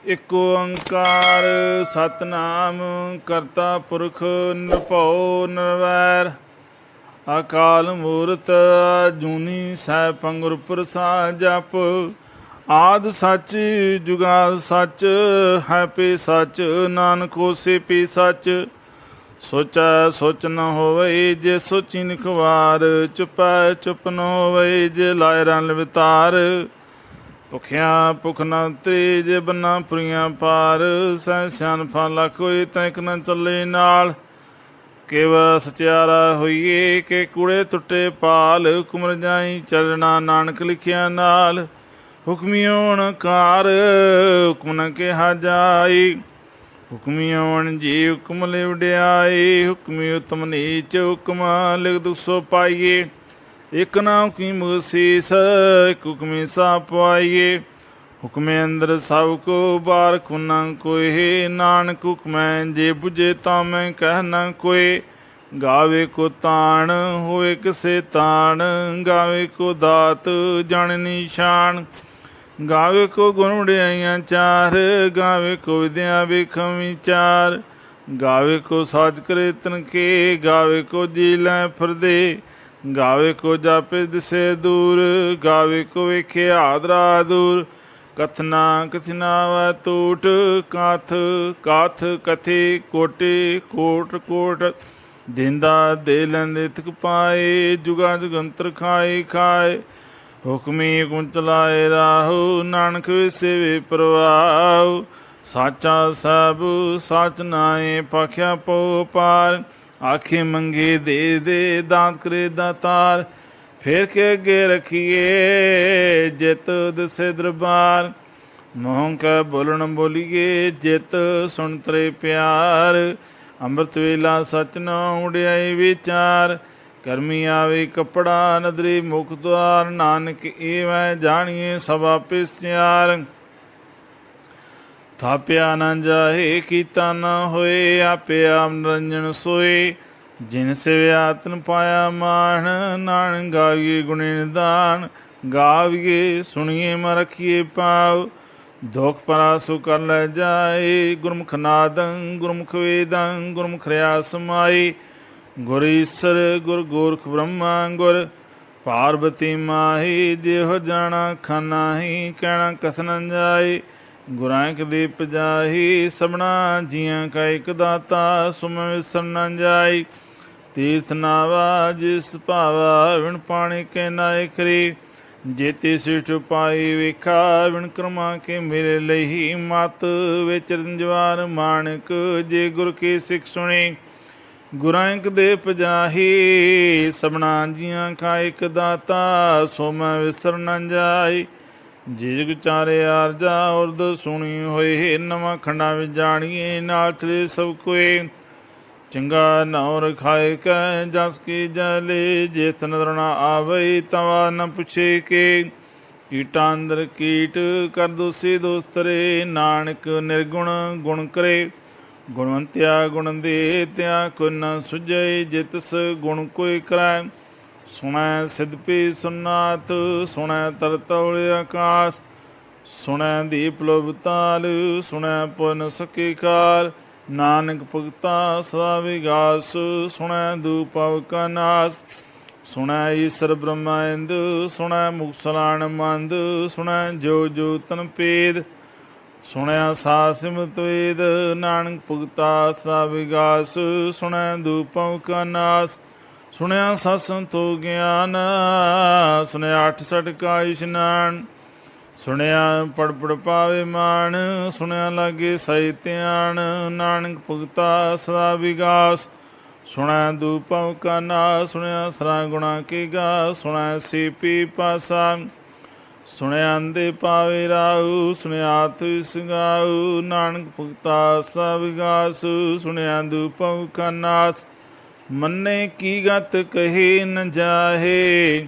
ਇਕ ਓੰਕਾਰ ਸਤਨਾਮ ਕਰਤਾ ਪੁਰਖ ਨਿਰਭਉ ਨਿਰਵੈਰ ਅਕਾਲ ਮੂਰਤ ਜੂਨੀ ਸੈਭੰ ਗੁਰ ਪ੍ਰਸਾਦਿ ਜਪ ਆਦਿ ਸੱਚ ਜੁਗਾਦਿ ਸੱਚ ਹੈ ਭੀ ਸੱਚ ਨਾਨਕ ਹੋਸੀ ਭੀ ਸੱਚ ਸੋਚੈ ਸੋਚ ਨ ਹੋਵਈ ਜੇ ਸੋਚੀ ਨਿਖਵਾਰ ਚੁਪੈ ਚੁਪ ਨ ਹੋਵਈ ਜੇ ਲਾਇ ਰਨ ਵਿਤਾਰ ਭੁਖਿਆ ਭੁਖ ਨ ਉਤਰੀ ਜੇ ਬੰਨਾ ਪੁਰੀਆਂ ਪਾਰ ਸਹਿ ਸਿਆਣਪਾ ਲੱਖ ਹੋਈ ਤੈਂਕ ਨ ਚੱਲੇ ਨਾਲ ਕੇਵਲ ਸਚਿਆਰਾ ਹੋਈਏ ਕਿ ਕੂੜੇ ਟੁੱਟੇ ਪਾਲ ਹੁਕਮ ਰਜਾਈ ਚੱਲਣਾ ਨਾਨਕ ਲਿਖਿਆ ਨਾਲ ਹੁਕਮੀ ਓਣਕਾਰ ਹੁਕਮ ਨ ਕਿਹਾ ਜਾਈ ਹੁਕਮੀ ਓਣ ਜੀ ਹੁਕਮ ਲੈ ਵਡਿਆਈ ਹੁਕਮੀ ਉਤਮ ਨੀਚ ਹੁਕਮ ਲਿਖ ਦੁਖ ਸੋ ਪਾਈਏ ਇਕ ਨਾਮ ਕੀ ਮੁਸੀਸ ਇਕ ਹੁਕਮੀ ਸਾ ਪਵਾਈਏ ਹੁਕਮੇ ਅੰਦਰ ਸਭ ਕੋ ਬਾਰਖ ਨਾ ਕੋਇ ਨਾਨਕ ਹੁਕਮੈ ਜੇ ਬੁਝੇ ਤਾਂ ਮੈਂ ਕਹਿ ਨਾ ਕੋਇ ਗਾਵੇ ਕੋ ਤਾਣ ਹੋਏ ਕਿਸੇ ਤਾਣ ਗਾਵੇ ਕੋ ਦਾਤ ਜਾਣ ਨਿਸ਼ਾਨ ਗਾਵੇ ਕੋ ਗੁਣ ਵਡਿਆਈਆਂ ਚਾਰ ਗਾਵੇ ਕੋ ਵਿਦਿਆ ਵੇਖਮ ਵਿਚਾਰ ਗਾਵੇ ਕੋ ਸਾਜ ਕਰੇ ਤਨਕੇ ਗਾਵੇ ਕੋ ਜੀ ਲੈ ਫਿਰਦੇ ਗਾਵੇ ਕੋ ਜਾਪੇ ਦਿਸੇ ਦੂਰ ਗਾਵੇ ਕੋ ਵੇਖੇ ਆਦਰਾ ਦੂਰ ਕਥਨਾ ਕਥਨਾ ਵੈ ਟੂਟ ਕਾਥ ਕਾਥ ਕਥੇ ਕੋਟੇ ਕੋਟ ਕੋਟ ਦਿੰਦਾ ਦੇ ਲੈਂਦੇ ਥਕ ਪਾਏ ਜੁਗਾ ਜੁਗੰਤਰ ਖਾਏ ਖਾਏ ਹੁਕਮੀ ਹੁਕਮ ਚਲਾਏ ਰਾਹੂ ਨਾਨਕ ਸੇਵੇ ਪ੍ਰਵਾਹ ਸਾਚਾ ਸਭ ਸਚ ਨਾਏ ਪਾਖਿਆ ਪੋ ਪਾਰ ਆਖੇ ਮੰਗੇ ਦੇ ਦੇ ਦਾਤ ਕਰੇ ਦਾਤਾਰ ਫੇਰ ਕੇ ਅੱਗੇ ਰੱਖੀਏ ਜਿਤ ਦਿਸੇ ਦਰਬਾਰ ਮੋਹ ਕੈ ਬੋਲਣ ਬੋਲੀਏ ਜਿਤ ਸੁਣ ਤਰੇ ਪਿਆਰ ਅੰਮ੍ਰਿਤ ਵੇਲਾ ਸਚ ਨ ਉਡਿਆਈ ਵਿਚਾਰ ਕਰਮੀ ਆਵੇ ਕਪੜਾ ਨਦਰੀ ਮੁਖ ਦੁਆਰ ਨਾਨਕ ਏਵੈ ਜਾਣੀਏ ਸਭ ਆਪੇ ਸਿਆਰ ਥਾਪਿਆ ਨ ਜਾਏ ਕੀਤਾ ਨ ਹੋਏ ਆਪੇ ਆਪ ਨਿਰੰਜਨ ਸੋਏ ਜਿਨ ਸਿਵਿਆ ਤਨ ਪਾਇਆ ਮਾਣ ਨਾਨਕ ਗਾਵੀਏ ਗੁਣੇ ਨਿਦਾਨ ਗਾਵੀਏ ਸੁਣੀਏ ਮ ਰਖੀਏ ਪਾਉ ਦੁਖ ਪਰਾਸੁ ਕਰ ਲੈ ਜਾਏ ਗੁਰਮੁਖ ਨਾਦੰ ਗੁਰਮੁਖ ਵੇਦੰ ਗੁਰਮੁਖ ਰਿਆ ਸਮਾਈ ਗੁਰ ਈਸਰ ਗੁਰ ਗੋਰਖ ਬ੍ਰਹਮਾ ਗੁਰ ਪਾਰਬਤੀ ਮਾਹੀ ਦੇਹ ਜਾਣਾ ਖਾਨਾਹੀ ਕਹਿਣਾ ਕਥਨ ਜਾਏ ਗੁਰਾਂ ਕ ਦੀਪ ਜਾਹੀ ਸਭਨਾ ਜੀਆਂ ਕਾ ਇਕ ਦਾਤਾ ਸੁਮ ਵਿਸਰ ਨ ਜਾਈ ਤੀਰਥ ਨਾਵਾ ਜਿਸ ਭਾਵਾ ਵਿਣ ਪਾਣੀ ਕੇ ਨਾਇ ਕਰੀ ਜੇਤੀ ਸਿਠ ਪਾਈ ਵੇਖਾ ਵਿਣ ਕਰਮਾ ਕੇ ਮੇਰੇ ਲਈ ਮਤ ਵਿੱਚ ਰੰਜਵਾਰ ਮਾਣਕ ਜੇ ਗੁਰ ਕੀ ਸਿੱਖ ਸੁਣੀ ਗੁਰਾਂ ਕ ਦੇ ਪਜਾਹੀ ਸਭਨਾ ਜੀਆਂ ਕਾ ਇਕ ਦਾਤਾ ਸੋ ਮੈਂ ਵਿਸਰ ਨ ਜਾਈ ਜਿਗ ਚਾਰੇ ਆਰਜਾ ਉਰਦ ਸੁਣੀ ਹੋਏ ਨਵਾਂ ਖੰਡਾਂ ਵਿੱਚ ਜਾਣੀਏ ਨਾਲ ਚਲੇ ਸਭ ਕੋਏ ਚੰਗਾ ਨਾਉ ਰਖਾਏ ਕੈ ਜਸ ਕੀ ਜਲੇ ਜੇਤ ਨਦਰ ਨਾ ਆਵਈ ਤਵਾ ਨ ਪੁੱਛੇ ਕੇ ਕੀਟਾਂ ਅੰਦਰ ਕੀਟ ਕਰ ਦੋਸੀ ਦੋਸਤਰੇ ਨਾਨਕ ਨਿਰਗੁਣ ਗੁਣ ਕਰੇ ਗੁਣਵੰਤਿਆ ਗੁਣ ਦੇ ਤਿਆ ਕੋ ਨ ਸੁਝੈ ਜਿਤਸ ਗੁਣ ਕੋਈ ਕਰੈ ਸੁਣੈ ਸਿਧ ਪੀ ਸੁਨਾਤ ਸੁਣੈ ਤਰਤੌਲ ਆਕਾਸ ਸੁਣੈ ਦੀਪ ਲੋਭ ਤਾਲ ਸੁਣੈ ਪੁਨ ਸਕੀ ਕਾਲ ਨਾਨਕ ਭਗਤਾ ਸਦਾ ਵਿਗਾਸ ਸੁਣੈ ਦੂਪਵ ਕਾ ਨਾਸ ਸੁਣੈ ਈਸਰ ਬ੍ਰਹਮਾਇੰਦ ਸੁਣੈ ਮੁਕਸਲਾਣ ਮੰਦ ਸੁਣੈ ਜੋ ਜੋ ਤਨ ਭੇਦ ਸੁਣਿਆ ਸਾ ਸਿਮਤ ਵੇਦ ਨਾਨਕ ਭਗਤਾ ਸਦਾ ਵਿਗਾਸ ਸੁਣੈ ਦੂਪਵ ਕਾ ਨਾਸ ਸੁਣਿਆ ਸਤ ਸੰਤੋ ਗਿਆਨ ਸੁਣਿਆ 68 ਕਾ ਇਸ਼ਨਾਨ ਸੁਣਿਆ ਪੜ ਪੜ ਪਾਵੇ ਮਾਣ ਸੁਣਿਆ ਲਾਗੇ ਸਹਿ ਧਿਆਨ ਨਾਨਕ ਭਗਤਾ ਸਦਾ ਵਿਗਾਸ ਸੁਣਿਆ ਦੂਪਵ ਕਾ ਨਾਸ ਸੁਣਿਆ ਸਰਾ ਗੁਣਾ ਕੀ ਗਾ ਸੁਣਿਆ ਸੀਪੀ ਪਾਸਾ ਸੁਣਿਆ ਅੰਦੇ ਪਾਵੇ ਰਾਉ ਸੁਣਿਆ ਆਤ ਸੰਗਾਉ ਨਾਨਕ ਭਗਤਾ ਸਦਾ ਵਿਗਾਸ ਸੁਣਿਆ ਦੂਪਵ ਕਾ ਨਾਸ ਮੰਨੇ ਕੀ ਗਤ ਕਹੀ ਨ ਜਾਹੇ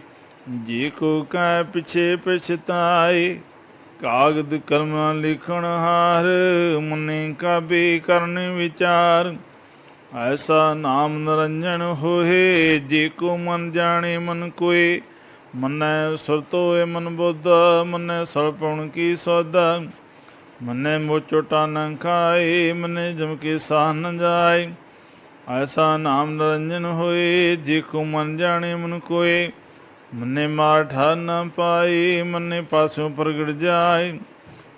ਜੀ ਕੋ ਕੈ ਪਿਛੇ ਪਛਤਾਏ ਕਾਗਦ ਕਲਮਾਂ ਲਿਖਣ ਹਾਰ ਮੰਨੇ ਕਾਬੇ ਕਰਨ ਵਿਚਾਰ ਐਸਾ ਨਾਮ ਨਿਰੰਜਨ ਹੋਏ ਜੇ ਕੋ ਮਨ ਜਾਣੇ ਮਨ ਕੋਏ ਮੰਨੈ ਸੁਰਤੋਏ ਮਨ ਬੁੱਧ ਮੰਨੈ ਸਰਪਣ ਕੀ ਸੌਦਾ मन्ने मोचोटा न खाए, मन्ने जम के साह न जाए। ऐसा नाम निरंजन होए, जे को मन जाने मन कोय। मन्ने मार ठार न पाए, मन्ने पासों प्रगट जाए।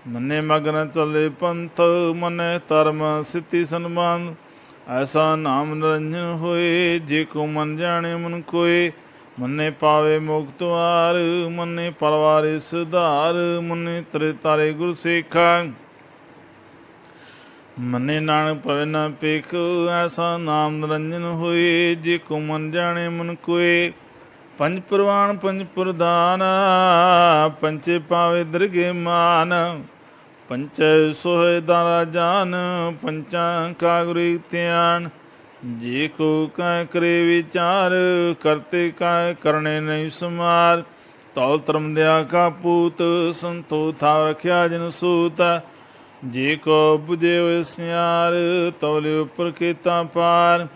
मन्ने मगन चले पंथ, मन्ने धर्म सिद्धि संबंध। ऐसा नाम निरंजन होए, जे को मन जाने मन कोय। मन्ने पावे मुक्त वार, मन्ने परवारे सुधार। मन्ने तरे तारे गुरु सेखा, मन्ने नानक पवे न पेख। ऐसा नाम निरंजन होए, जे को मन जाने मन कोय। पंच प्रवान पंच प्रधान, पंचे पावे दरगे मान। पंच सोहे दारा जान, पंचा का गुरु त्यान। जे को कह करे विचार, करते कह करने नहीं सुमार। तौल धर्म दया का पूत, संतो था रख्या जन सूत। जे को बुझे सियार, तौले उपर केता पार।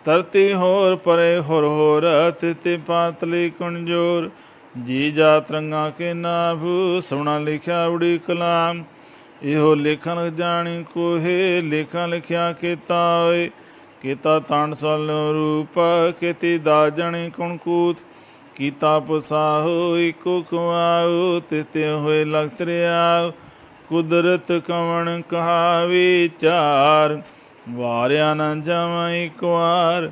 धरती होर परे होर होर, तिते पातली कणजोर। जी जा तरंगा के नाभ, सोना लिखा उड़ी कलाम। इहो लेखन जानी कोहे, लेखा लिखिया केता होए। केता तांड सालो रूप, केती दा जानी कणकूत। कीता पसाहो इको खुआओ, तिते होए लख त्रियाओ। कुदरत कवण कहा विचार, वारिया न जावा एक वार।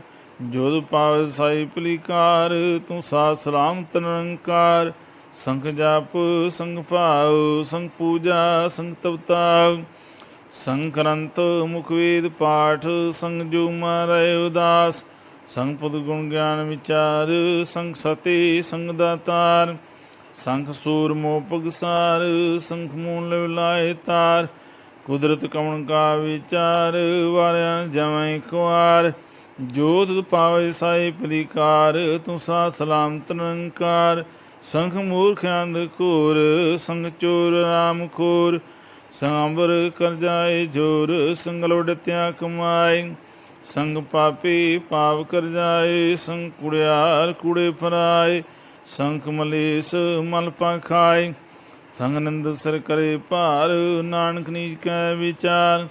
जोध पावे साई पलिकार, तू सा सलामत निरंकार। संख जाप संख भाव, संख पूजा संख तपताव। संख अंत मुखवेद पाठ, संग जो मारे उदास। संग पद गुण ज्ञान विचार, संग सती संग दातार। संख सूर मोह पगसार, संख मूल लाए तार। कुदरत कवण का विचार, वारिया जमै कुआर। जोध पावे साई पलिकार, तू सा सलामत निरंकार। संख मूर्ख अंधकोर, संग चोर राम खोर। संग अंबर कर जाए जोर, संग लौटत्या कमाए। संग पापी पाप कर जाए, संग कुड़ियार कूड़े फराए। संख मलेस मल पाखाए, संग नंद सर करे पार। नानक नीच कै विचार,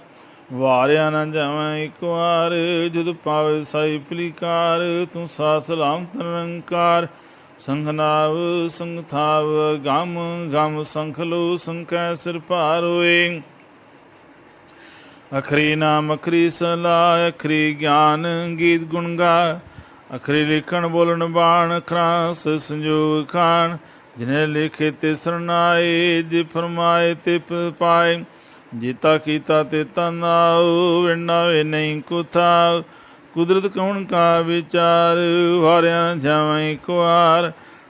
वारिया न जावा एक वार। जुद पावे साई पलिकार, तू सा सलामत निरंकार। संख नाव संग थाव गम, गम संख लो संकै सिर पार होए। अखरी नाम अखरी सलाह, अखरी ज्ञान गीत गुण गा। अखरी लिखण बोलन बाण, अखरां से संजोग खान। जिन्हें लिखे ते सरनाए, जे फरमाए ते पाए। जीता कीता तेता नाओ, विना वे नहीं कुथाओ। कुदरत कौन का विचार, वारिया जावा एक वार।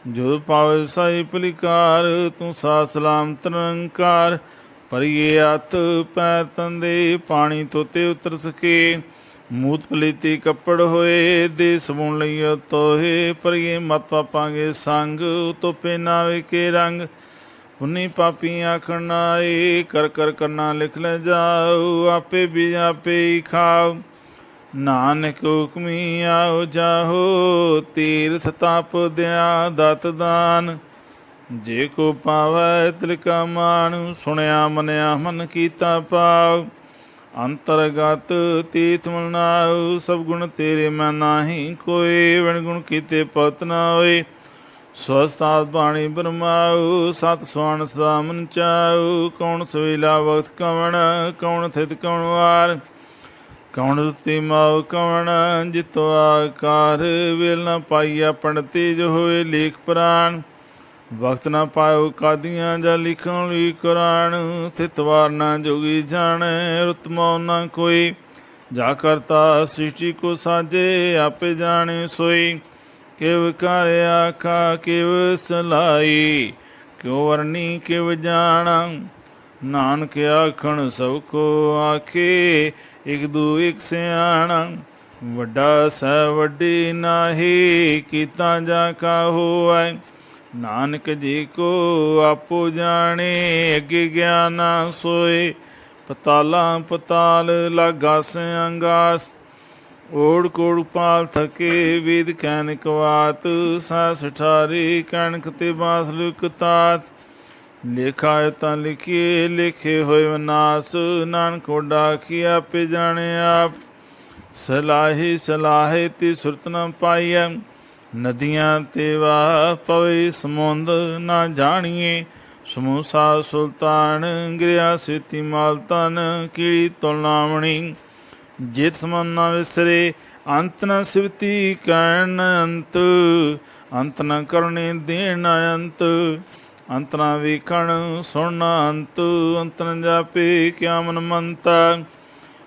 जो पावे साई पलिकार, तू सा सलामत निरंकार। परिए हथ पैर तंदे, पानी तोते उतर सके। मूत पलीती कपड़ होए, दे सबून लइयो तोहे। परिए मत पापांगे संग, तोपे नावे के रंग। पुन्नी पापी आखण आए, कर कर करना लिख ले जाओ। आपे भी आपे ही खाओ, नानक हुक्मी आओ जाहो। तीर्थ ताप दया दत दान, जे को पावै तिलका मान। सुनिया मनिया मन कीता पाव, अंतरगत तीर्थ मनाओ। सब गुण तेरे मैं नाही कोई, विण गुण कीते पत न होए। स्वस्थात बाणी ब्रह्माओ, सत सुवर्ण सदा मन चाओ। कौन सवेला वक्त कवण, कौन थित कौन वार। कौन दुती माओ कवण, जितो आकार। वेल न पाइया पंडती, जो होए लेख पुराण। वक्त न पायो कादियाँ, जा लिखण ली कुरान। थितवार न जोगी जाने, रुतमो न कोई। जा करता सृष्टि को साजे, आपे जाने सोई। किव कार्य आखा किव सलाई, क्यों वरनी किव जाना। नानक आखण सब को आखे, एक दू एक सियाणा। वड्डा सै वड्डी नाही, कीता जा का होवै। नानक जी को आपो जाने, अगे ज्ञाना सोए। पताला पताल लागा से अंगास, ओढ़ कोड़ पाल थके। वेद कैनिक वात, सास ठारी कणक ते बास लुक तात। ਲੇਖਾ ਤਾਂ ਲਿਖੀਏ ਲਿਖੇ ਹੋਏ ਵਿਨਾਸ਼, ਨਾਨਕ ਵੱਡਾ ਕੀ ਆਪੇ ਜਾਣੇ ਆਪ। ਸਲਾਹੀ ਸਲਾਹੇ ਤੀ ਸੁਰਤ ਨ ਪਾਈਐ, ਨਦੀਆਂ ਤੇ ਵਾਹ ਪਵੇ ਸਮੁੰਦ ਨਾ ਜਾਣੀਏ। ਸਮੂਸਾ ਸੁਲਤਾਨ ਗਿਰਿਆ ਸੇਤੀ ਮਾਲ ਤਨ, ਕੀੜੀ ਤੁਲਨਾਵਣੀ ਜਿਤ ਸਮਨ ਨਾ ਵਿਸਰੇ। ਅੰਤ ਨ ਸਿਵਤੀ ਕਹਿਣ ਅੰਤ, ਅੰਤ ਨ ਕਰਨੇ ਦੇਣ ਅੰਤ। ਅੰਤ ਨ ਵੇਖਣ ਸੁਣਨਾ ਅੰਤ, ਅੰਤ ਨ ਜਾਪੇ ਕਿਆ ਮਨ ਮੰਤਾ।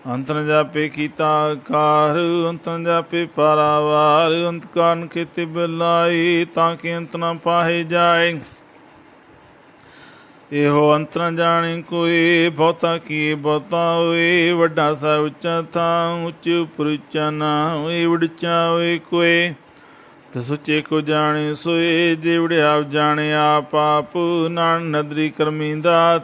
ਅੰਤ ਨ ਜਾਪੇ ਕੀਤਾ ਕਾਰ, ਅੰਤ ਨ ਜਾਪੇ ਪਾਰਾਵਾਰ। ਅੰਤ ਕਾਰਨ ਕੀਤੇ ਬਿਲਾਈ, ਤਾਂ ਕਿ ਅੰਤ ਨ ਪਾਹੇ ਜਾਏ। ਇਹੋ ਅੰਤ ਨ ਜਾਣੇ ਕੋਈ, ਬਹੁਤਾ ਕੀ ਬਹੁਤਾ ਹੋਏ। ਵੱਡਾ ਸਾ ਉੱਚਾ ਥਾਂ, ਉੱਚ ਉਪਰ ਉੱਚਾ ਨਾ ਹੋਏ। ਵਡਚਾ ਹੋਏ ਕੋਏ ਤੇ ਸੁੱਚੇ ਕੋ ਜਾਣੇ ਸੋਏ। ਜੇ ਵਡਿਆਪ ਜਾਣੇ ਆਪ ਆਪ, ਨਾਨਕ ਨਦਰੀ ਕਰਮੀ ਦਾਤ।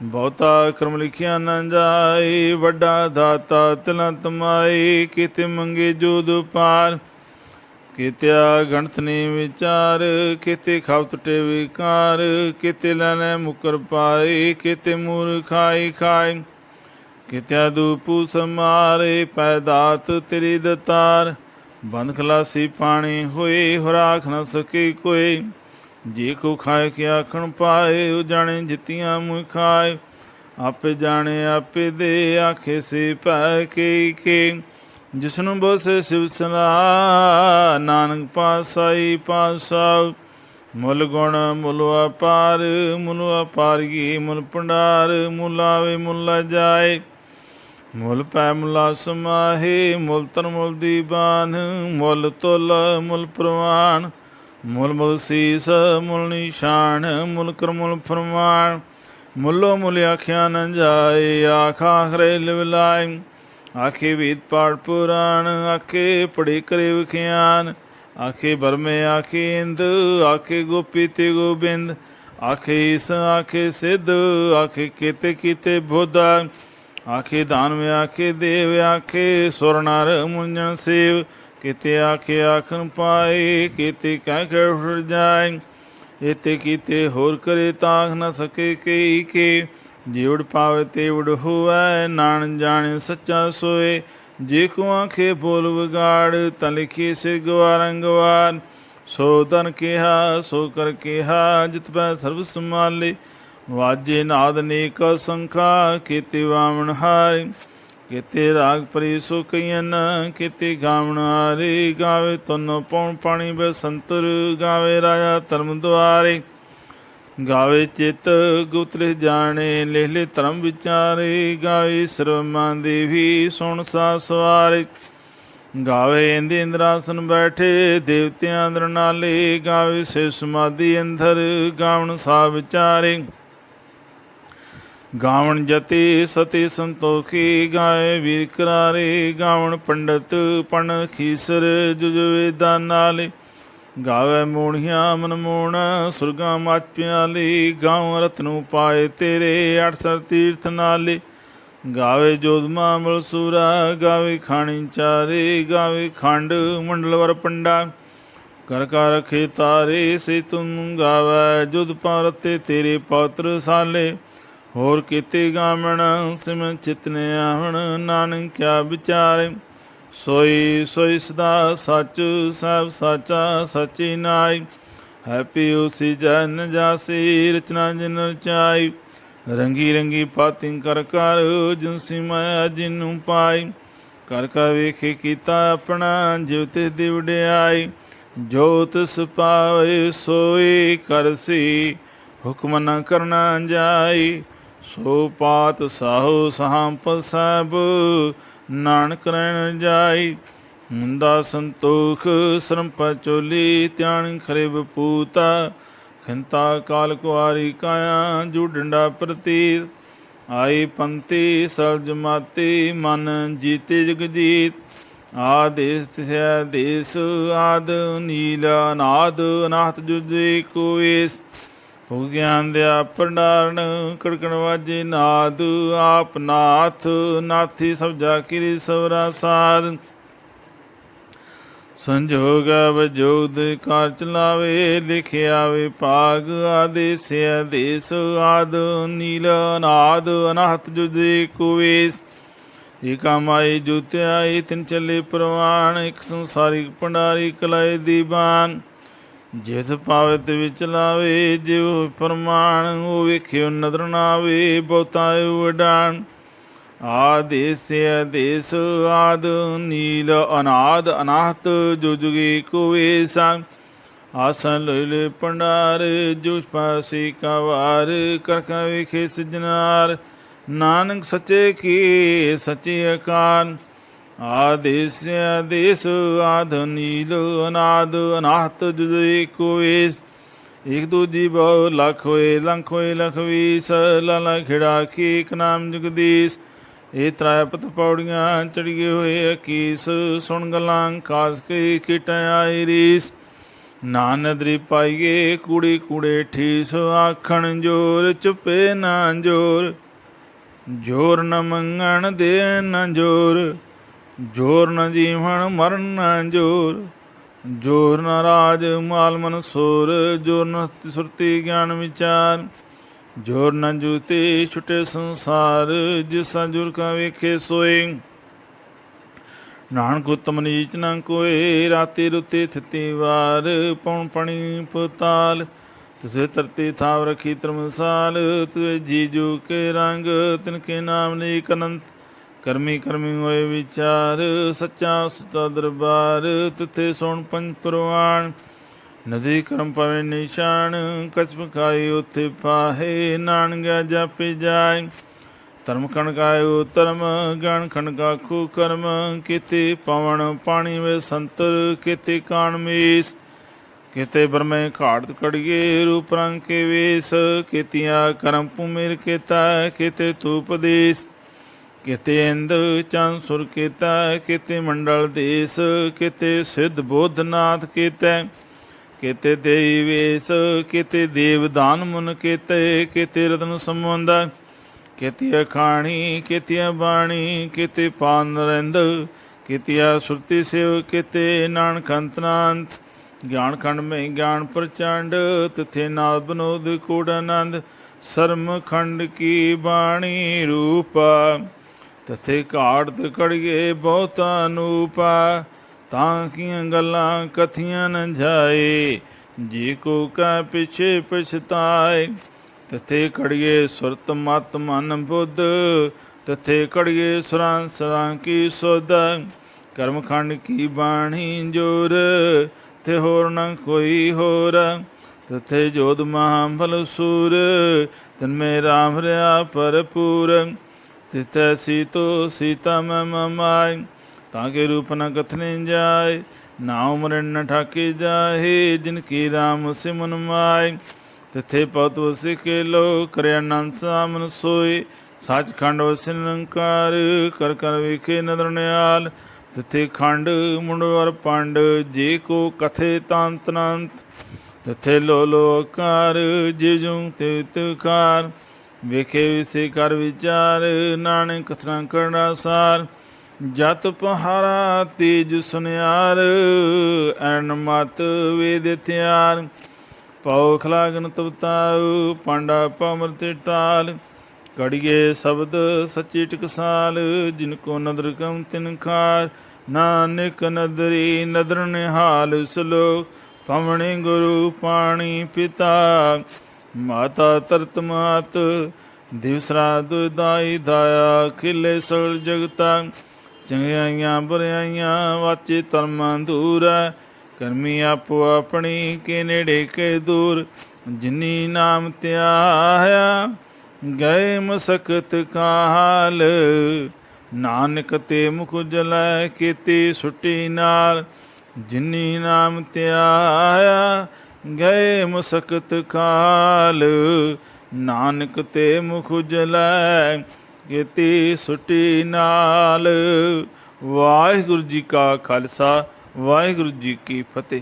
ਬਹੁਤਾ ਕਰਮ ਲਿਖਿਆ ਨਾ ਜਾਏ, ਵੱਡਾ ਦਾਤਾ ਤਿਲਾਂ ਤਮਾਏ। ਕਿਤੇ ਮੰਗੇ ਜੋਦ ਪਾਰ, ਕਿਤਿਆ ਗਣਤ ਨੇ ਵਿਚਾਰ। ਕਿਤੇ ਖਾਵ ਟੁੱਟੇ ਵਿਕਾਰ, ਕਿਤੇ ਲੈਣੇ ਮੁਕਰ ਪਾਏ। ਕਿਤੇ ਮੂਰ ਖਾਈ ਖਾਏ, ਕਿਤਿਆ ਦੂਪੂ ਸਮਾਰੇ। ਪੈਦਾਤ ਤੇਰੀ ਦਤਾਰ, ਬੰਦ ਖਲਾਸੀ ਪਾਣੀ ਹੋਏ। ਹੁਰਾਖ ਨਾ ਸਕੇ ਕੋਈ, ਜੇ ਕੋ ਖਾਏ ਕਿ ਆਖਣ ਪਾਏ। ਉਹ ਜਾਣੇ ਜਿੱਤੀਆਂ ਮੂੰਹ ਖਾਏ, ਆਪੇ ਜਾਣੇ ਆਪੇ ਦੇ। ਆਖੇ ਸੇ ਪੈ ਕੇ ਜਿਸਨੂੰ ਬਸੇ ਸਿਵ ਸਲਾਹ। ਨਾਨਕ ਪਾਸਾਈ ਪਾਸਾ, ਮੁੱਲ ਗੁਣ ਮੁੱਲ ਅਪਾਰ। ਮੁੱਲ ਅਪਾਰਗੀ ਮੁੱਲ ਭੰਡਾਰ, ਮੁੱਲ ਆਵੇ ਮੁੱਲ ਜਾਏ। ਮੁੱਲ ਪੈ ਮੁੱਲਾ ਸਮਾਹੇ, ਮੁੱਲ ਤਨ ਮੁੱਲ ਦੀਵਾਨ। ਮੁੱਲ ਤੁਲ ਮੁੱਲ ਪ੍ਰਵਾਨ, ਮੁੱਲ ਮੁੱਲ ਸੀਸ ਮੁੱਲ ਨਿਸ਼ਾਨ। ਮੁੱਲ ਕਰ ਮੁੱਲ ਫਰਮਾਨ, ਮੁੱਲੋ ਮੁੱਲ ਆਖਿਆ ਨ ਜਾਏ। ਆਖਾ ਹਰੇ ਲਿਵਲਾਏ, ਆਖੇ ਵੇਦ ਪਾਠ ਪੁਰਾਣ। ਆਖੇ ਪੜੇ ਕਰੇ ਵਿਖਿਆਨ, ਆਖੇ ਬਰਮੇ ਆਖੇ ਇੰਦ। ਆਖੇ ਗੋਪੀ ਤੇ ਗੋਬਿੰਦ, ਆਖੇ ਈਸ ਆਖੇ ਸਿੱਧ। ਆਖੇ ਕੀਤੇ ਕੀਤੇ ਬੁੱਧ, ਆਖੇ ਦਾਨਵ ਆਖੇ ਦੇਵ। ਆਖੇ ਸੁਰ ਨਰ ਮੁੰਜਨ ਸੇਵ, ਕਿਤੇ ਆਖੇ ਆਖਣ ਪਾਏ। ਕਿਤੇ ਕਹਿ ਕੇ ਉਠ ਜਾਏ, ਇਤੇ ਕੀਤੇ ਹੋਰ ਕਰੇ ਤਾਖ ਨ ਸਕੇ ਕਈ ਕੇ। ਜੇ ਉਡ ਪਾਵੇ ਤੇ ਉਡ ਹੋਵੈ, ਨਾਨਕ ਜਾਣੇ ਸੱਚਾ ਸੋਏ। ਜੇ ਕੋ ਆਖੇ ਬੋਲ ਵਿਗਾੜ, ਤਾਂ ਲਿਖੀ ਸੇ ਗਵਾਰੰ ਗਵਾਰ। ਸੋ ਤਨ ਕਿਹਾ ਸੋ ਕਰ ਕਿਹਾ, ਜਿਤ ਪੈ ਸਰਬ ਸੰਭਾਲੇ। ਵਾਜੇ ਨਾਦ ਅਨੇਕ ਸੰਖਾ, ਕੀਤੇ ਵਾਮਣ ਹਾਰੇ। ਕੀਤੇ ਰਾਗ ਪਰੀ ਸੋ ਕਈਨ, ਕੀਤੇ ਗਾਵਣ ਹਾਰੇ। ਗਾਵੇ ਤੁਨ ਪਉਣ ਪਾਣੀ ਬਸੰਤਰ, ਗਾਵੇ ਰਾਜਾ ਧਰਮ ਦੁਆਰੇ। ਗਾਵੇ ਚਿਤ ਗੁਤਰਿ ਜਾਣੇ, ਲਿਖ ਲੈ ਧਰਮ ਵਿਚਾਰੇ। ਗਾਵੇ ਸਰਵਮਾਂ ਦੇਵੀ ਸੁਣ ਸਾ ਸਵਾਰੇ। ਗਾਵੇ ਇੰਦ ਇੰਦਰਾਸਨ ਬੈਠੇ, ਦੇਵਤਿਆਂ ਅੰਦਰ ਨਾਲੇ। ਗਾਵੇ ਸੇ ਸਮਾਧੀ ਅੰਦਰ, ਗਾਵਣ ਸਾ ਵਿਚਾਰੇ। ਗਾਵਣ ਜਤੀ ਸਤੀ ਸੰਤੋਖੀ, ਗਾਏ ਵੀਰ ਕਰਾਰੇ। ਗਾਵਣ ਪੰਡਤ ਪਣ ਖੀਸਰ, ਜੁਜ ਵੇਦਾਂ ਨਾਲੇ। ਗਾਵੇ ਮੋਣੀਆਂ ਮਨ ਮੋਣ, ਸੁਰਗਾਂ ਮਚ ਪਿਆਲੀ। ਗਾਉ ਰਤਨੂ ਪਾਏ ਤੇਰੇ, 8 ਤੀਰਥ ਨਾਲੇ। ਗਾਵੇ ਜੋਧਮਾ ਮਲ ਸੂਰਾ, ਗਾਵੇ ਖਾਣੀ ਚਾਰੇ। ਗਾਵੇ ਖੰਡ ਮੰਡਲ ਵਰ ਪੰਡਾ, ਕਰ ਕਰ ਰਖੇ ਤਾਰੇ। ਸੇ ਤੁਮ ਗਾਵੇ ਜੁਧ ਪਾਰਤੇ, ਤੇਰੇ ਪੌਤਰ ਸਾਲੇ। ਹੋਰ ਕੀਤੇ ਗਾਵਣ ਸਿਮਨ ਚਿਤਨੇ ਆਵਣ, ਨਾਨਕ ਕਿਆ ਵਿਚਾਰੇ। ਸੋਈ ਸੋਈ ਸਦਾ ਸੱਚ, ਸਭ ਸਾਚਾ ਸਚੀ ਨਾਈ। ਹੈ ਪਿਉ ਸੀ ਜਨ ਜਾਸੀ, ਰਚਨਾ ਜਿਨ ਰਚਾਈ। ਰੰਗੀ ਰੰਗੀ ਪਾਤੀ ਕਰ ਕਰ, ਜਿਨਸੀ ਮਾਇਆ ਜਿਨੂੰ ਪਾਈ। ਕਰ ਕਰ ਵੇਖੇ ਕੀਤਾ ਆਪਣਾ, ਜਿਵ ਤਿਸ ਦੀ ਵਡਿਆਈ। ਜੋ ਤਿਸ ਪਾਵੇ ਸੋਈ ਕਰਸੀ, ਹੁਕਮ ਨ ਕਰਨਾ ਜਾਈ। ਸੋ ਪਾਤ ਸਾਹੋ ਸਾਂਪ ਸਭ, ਨਾਨਕ ਰਹਿਣ ਜਾਈ। ਮੁੰਦਾ ਸੰਤੋਖ ਸਰਮ ਪਚੋਲੀ, ਧਿਆਨ ਖਰੇ ਬਪੂਤਾ। ਖਿੰਤਾ ਕਾਲ ਕੁਆਰੀ ਕਾਇਆ, ਜੂ ਡੰਡਾ ਪ੍ਰਤੀਤ। ਆਈ ਪੰਤੀ ਸਰਜ ਮਾਤੀ, ਮਨ ਜੀਤੇ ਜਗ ਜੀਤ। ਆਦੇਸ ਤਿਸੈ ਦੇਸ, ਆਦ ਨੀਲ ਅਨਾਦ। ਅਨਾਹਤ ਜੁਜੇ ਕੋਇਸ, ਹੋ ਗਿਆਨ ਦਿਆ ਭੰਡਾਰਨ। ਕੜਕਣ ਵਾਜੇ ਨਾਦ, ਆਪ ਨਾਥ। ਨਾਥੀ ਸਭ ਜਾ ਕਿਰੀ ਸਵਰਾ ਸਾਧ। ਸੰਜੋਗ ਵਜੋਗ ਦੇ ਕਾਰ ਚਲਾਵੇ, ਲਿਖਿਆ ਵਿਭਾਗ ਆਦੇਸ ਆਦੇਸ ਆਦ ਨੀਲ ਅਨਾਦ ਅਨਾਹਤ ਜੁਦੇ ਕੁਵੇਸ। ਏਕਾ ਮਾਈ ਜੁਤਿਆਈ ਤਿਨ ਚੱਲੇ ਪ੍ਰਵਾਨ, ਇੱਕ ਸੰਸਾਰਿਕ ਭੰਡਾਰੀ ਕਲਾਏ ਦੀਵਾਨ। ਜਿਸ ਪਾਵਤ ਵਿੱਚ ਲਾਵੇ ਜਿਉ ਪ੍ਰਮਾਣ, ਉਹ ਵੇਖਿਓ ਨਦਰ ਨਾਵੇ ਬਹੁਤਾ ਉਡਾਨ। ਆਦੇਸ ਆਦੇਸ ਆਦ ਨੀਲ ਅਨਾਦ ਅਨਾਹਤ ਜੋ ਜੁਗੇ ਕੁਵੇਸਾ। ਆਸਨ ਲੋਇਲੇ ਭੰਡਾਰ ਜੋ ਪਾਸੀ ਕਾ ਵਾਰ, ਕਰਕਾ ਵੇਖੇ ਸਜਨਾਰ ਨਾਨਕ ਸੱਚੇ ਕੀ ਸੱਚੇ ਅਕਾਲ। ਆਦੇਸ ਆਦੇਸ ਆਦ ਨੀਲ ਅਨਾਦ ਅਨਾਹਤ ਜੁਦੇ ਕੁਵੇਸ। ਇੱਕ ਦੂਜੀ ਬਹੁ ਲੱਖ ਹੋਏ ਲੰਖ ਹੋਏ ਲਖ ਵੀਸ, ਲਾਲਾ ਖਿੜਾ ਕੀ ਇੱਕ ਨਾਮ ਜਗਦੀਸ਼। ਇਹ ਤ੍ਰੈਪਤ ਪੌੜੀਆਂ ਚੜੀਏ ਹੋਏ ਅਕੀਸ, ਸੁਣ ਗੱਲਾਂ ਖਾਸ ਕੇ ਕੀਟਾਂ ਆਈ ਰੀਸ। ਨਾਨਦਰੀ ਪਾਈਏ ਕੂੜੇ ਕੂੜੇ ਠੀਸ, ਆਖਣ ਜੋਰ ਚੁੱਪੇ ਨਾ ਜੋਰ। ਜੋਰ ਨ ਮੰਗਣ ਦੇ ਨ ਜੋਰ, ਜੋਰ ਨ ਜੀਵਨ ਮਰਨ ਨ ਜੋਰ। ਜੋਰ ਨ ਰਾਜ ਮਾਲ ਮਨ ਸੋਰ, ਜੋਰ ਨ ਸੁਰਤੀ ਗਿਆਨ ਵਿਚਾਰ। ਜੋਰ ਨ ਜੂਤੇ ਛੁਟੇ ਸੰਸਾਰ, ਜਿਸਾ ਜੁਰ ਕਾ ਵੇਖੇ ਸੋਏ। ਨਾਨਕ ਉਤਮ ਨੀਚ ਨ ਕੋਏ, ਰਾਤੀ ਰੁੱਤੇ ਥਿਤੀ ਵਾਰ। ਪਉਣ ਪਣੀ ਪਤਾਲ ਤਿਸੇ ਧਰਤੀ ਥਾਵ ਰਖੀ ਧਰਮਸਾਲ। ਤੁਏ ਜੀਜੂ ਕੇ ਰੰਗ ਤਿਨਕੇ ਨਾਮ ਨੇਕ ਅਨੰਤ, ਕਰਮੀ ਕਰਮੀ ਹੋਏ ਵਿਚਾਰ। ਸੱਚਾ ਸੁਤਾ ਦਰਬਾਰ ਤਿੱਥੇ ਸੋਣ ਪੰਜ ਪ੍ਰਵਾਨ। ਨਦੀ ਕਰਮ ਪਵੇ ਨਿਸ਼ਾਨ, ਕਛ ਪਕਾਈ ਉੱਥੇ ਪਾਹੇ। ਨਾਨਕ ਜਾਪੇ ਜਾਏ ਧਰਮ ਖਣਕਾਇਓ ਧਰਮ, ਗਣ ਖਣਕਾਖੂ ਕਰਮ। ਕਿਤੇ ਪਵਨ ਪਾਣੀ ਵੇ ਸੰਤਰ, ਕਿਤੇ ਕਾਣ ਮੀਸ। ਕਿਤੇ ਬਰਮੇ ਘਾਟ ਕੜੀਏ ਰੂਪ ਰੰਗ ਕੇ ਵੇਸ। ਕਿਤਿਆ ਕਰਮ ਭੂਮਿਰ ਕੀਤਾ, ਕਿਤੇ ਤੂਪਦੇਸ। ਕਿਤੇ ਇੰਦ ਚੰਦ ਸੁਰ ਕੀਤਾ, ਕਿਤੇ ਮੰਡਲ ਦੇਸ। ਕਿਤੇ ਸਿੱਧ ਬੋਧਨਾਥ ਕੀਤੈ, ਕਿਤੇ ਦੇਈ ਵੇਸ। ਕਿਤੇ ਦੇਵ ਦਾਨ ਮੁਨ ਕੀਤੇ, ਕਿਤੇ ਰਤਨ ਸੰਬੰਧ। ਕਿਤੇ ਅਖਾਣੀ ਕਿਤੇ ਬਾਣੀ, ਕਿਤੇ ਪਾਨ ਨਰਿੰਦ। ਕਿਤੇ ਸੁਰਤੀ ਸਿਵ, ਕਿਤੇ ਨਾਨਕ ਅੰਤਨਾੰਤ। ਗਿਆਨ ਖੰਡ ਮੈਂ ਗਿਆਨ ਪ੍ਰਚੰਡ, ਤਿਥੇ ਨਾਲ ਬਨੋਦ ਕੂੜ ਆਨੰਦ। ਸਰਮ ਖੰਡ ਕੀ ਬਾਣੀ ਰੂਪਾ, ਤਥੇ ਘਾੜਤ ਕੜੀਏ ਬਹੁਤਾ ਅਨੂਪਾ। ਤਾਂ ਕੀਆਂ ਗੱਲਾਂ ਕਥੀਆਂ ਨ ਜਾਏ, ਜੀ ਕੋ ਕਾ ਪਿਛੇ ਪਛਤਾਏ। ਤਥੇ ਕੜੀਏ ਸੁਰਤ ਮਤ ਮਨ ਬੁੱਧ, ਤਥੇ ਕੜੀਏ ਸੁਰਾਂ ਸਰਾਂ ਕੀ ਸੁਧ। ਕਰਮ ਖੰਡ ਕੀ ਬਾਣੀ ਜੋਰ, ਤੇ ਹੋਰ ਨ ਕੋਈ ਹੋਰ। ਤਥੇ ਜੋਧ ਮਹਾਬਲ ਸੂਰ, ਤਨ ਮੇ ਰਾਮ ਰਿਆ ਭਰਪੂਰ। ਤਿਤੈ ਸੀਤੋ ਸੀਤਾ ਮੈਂ ਮਮਾਇ, ਤਾਂ ਕੇ ਰੂਪ ਨ ਕਥਨੇ ਜਾਏ। ਨਾ ਉਮਰ ਨ ਠਾਕੇ ਜਾਹੇ, ਜਿਨ ਕੀ ਰਾਮ ਸਿਮਨ ਮਾਏ। ਤਿਥੇ ਪਤ ਵਸਿ ਕੇ ਲੋ, ਕਰਿ ਆਨੰਦ ਸਾਮਨ ਸੋਏ। ਸੱਚਖੰਡ ਵਸਿ ਨਿਰੰਕਾਰ, ਕਰ ਕਰ ਵੇਖੇ ਨਦਰ ਨਿਆਲ। ਤਿਥੇ ਖੰਡ ਮੁੰਡਵਰ ਪੰਡ, ਜੇ ਕੋ ਕਥੇ ਤੰਤ ਅਨੰਤ। ਤਿਥੇ ਲੋ ਲੋਕਾਰ, ਜਿਵ ਜੁਗ ਤਿਵ ਤਿਵਕਾਰ। ਵੇਖੇ ਵਿਸੇ ਕਰ ਵਿਚਾਰ, ਨਾਨਕ ਕਥਨਾ ਕਰਨਾ ਸਾਰ। ਜਤ ਪਹਾਰਾ ਤੇਜ ਸੁਨਿਆਰ, ਐਨ ਮਤ ਵੇਦ ਤਿਆਰ। ਪਉ ਖਲਾਗਨ ਤਵਤਾਉ, ਪਾਂਡਾ ਪਮਰਤ ਟਾਲ। ਕੜੀਏ ਸ਼ਬਦ ਸੱਚੀ ਟਕਸਾਲ, ਜਿਨ ਕੋ ਨਦਰ ਕਮ ਤਿਨ ਖਾਰ। ਨਾਨਕ ਨਦਰੀ ਨਦਰ ਨਿਹਾਲ, ਸਲੋਕ ਪਵਣੇ ਗੁਰੂ ਪਾਣੀ ਪਿਤਾ। ਮਾਤਾ ਤਰਤ ਮਾਤ ਦਿਵਸਰਾ ਦੁਦਾਈ ਦਾਇਆ, ਖਿਲੇ ਸਗਲ ਜਗਤਾ। ਚੰਗਿਆਈਆਂ ਬੁਰਿਆਈਆਂ ਵਾਚੇ ਧਰਮਾਂ ਦੂਰ। ਕਰਮੀ ਆਪੋ ਆਪਣੀ ਕੇ ਨੇੜੇ ਕੇ ਦੂਰ। ਜਿਨੀ ਨਾਮ ਧਿਆਇਆ ਗਏ ਮਸਕਤ ਕਾਲ। ਨਾਨਕ ਤੇ ਮੁਖ ਜਲੈ ਕੀਤੀ ਸੁੱਟੀ ਨਾਲ। ਜਿਨੀ ਨਾਮ ਧਿਆਇਆ ਗਏ ਮਸਕਤ ਕਾਲ। ਨਾਨਕ ਤੇ ਮੁਖ ਜਲੈ ਕੀਤੀ ਸੁੱਟੀ ਨਾਲ। ਵਾਹਿਗੁਰੂ ਜੀ ਕਾ ਖਾਲਸਾ, ਵਾਹਿਗੁਰੂ ਜੀ ਕੀ ਫਤਿਹ।